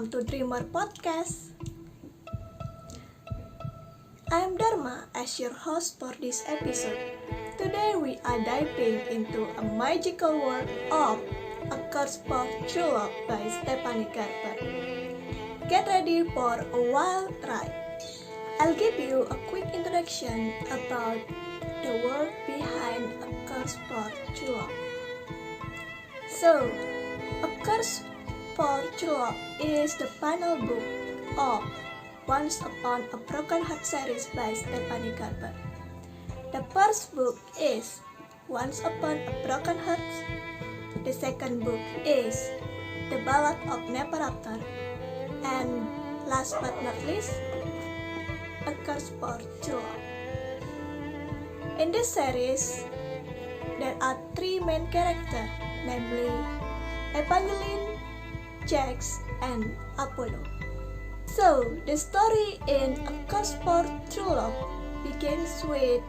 welcome to Dreamer Podcast. I'm Dharma as your host for this episode. Today we are diving into a magical world of A Curse for True Love by Stephanie Garber. Get ready for a wild ride. I'll give you a quick introduction about the world behind A Curse for True Love. So, A Curse for True Love is the final book of Once Upon a Broken Heart series by Stephanie Garber. The first book is Once Upon a Broken Heart. The second book is The Ballad of Never After. And last but not least, A Curse for True Love. In this series, there are three main characters, namely Evangeline, Jax, and Apollo. So, the story in A Curse for True Love begins with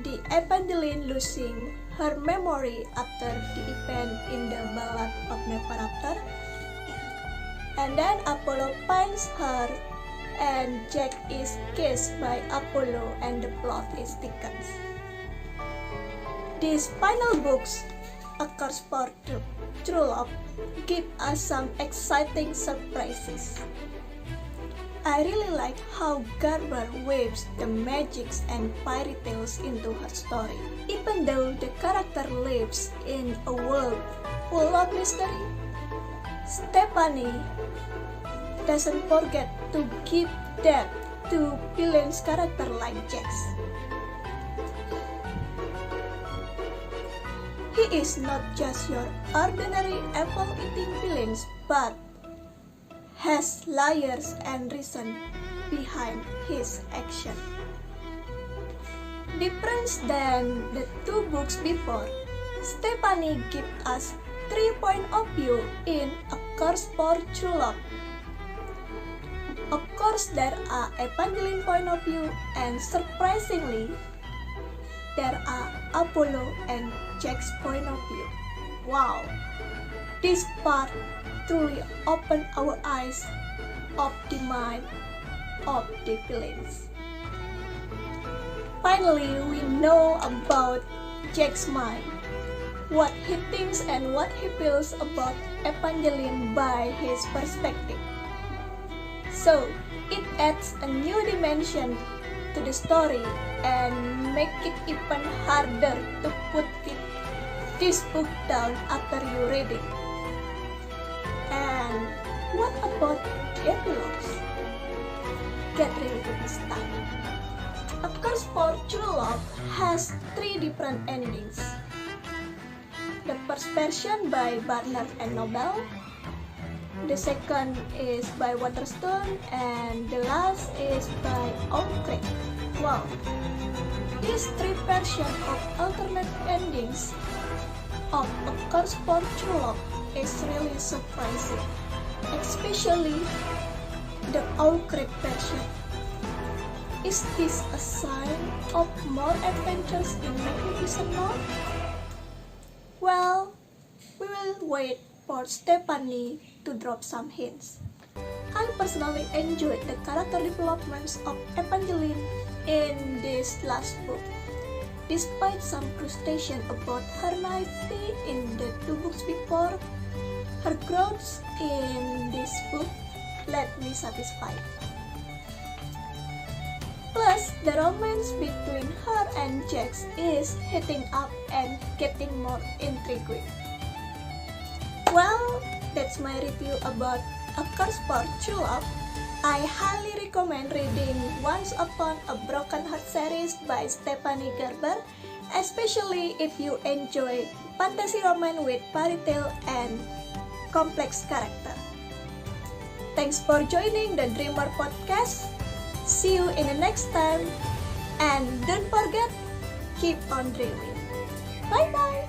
the Evangeline losing her memory after the event in the Ballad of Never After, and then Apollo finds her and Jack is kissed by Apollo and the plot is thickens. These final books, A Curse for True Love, give us some exciting surprises. I really like how Garber weaves the magics and fairy tales into her story. Even though the character lives in a world full of mystery, Stephanie doesn't forget to give depth to villains character like Jax. He is not just your ordinary apple-eating villain, but has layers and reason behind his action. Different than the two books before, Stephanie gives us 3 points of view in A Curse for True Love. Of course, there are Evangeline point of view, and surprisingly, there are Apollo and Jack's point of view. Wow! This part truly opened our eyes of the mind of the villains. Finally, we know about Jack's mind, what he thinks and what he feels about Evangeline by his perspective. So, it adds a new dimension to the story and make it even harder to put this book down after you read it. And what about the epilogues? Get ready to be stuck. A Curse for True Love has 3 different endings. The first version by Barnard and Noble, the second is by Waterstone, and the last is by Oakcreek. Wow! These 3 versions of alternate endings of A Curse for True Love is really surprising, especially the Oakcreek version. Is this a sign of more adventures in Magnificent Mount? Well, we will wait for Stephanie to drop some hints. I personally enjoyed the character developments of Evangeline in this last book. Despite some frustration about her naivety in the 2 books before, her growth in this book left me satisfied. Plus, the romance between her and Jax is heating up and getting more intriguing. Well, that's my review about A Curse for True Love. I highly recommend reading Once Upon a Broken Heart series by Stephanie Garber, especially if you enjoy fantasy romance with fairy tale and complex character. Thanks for joining the Dreamer Podcast. See you in the next time, and don't forget, keep on dreaming. Bye bye.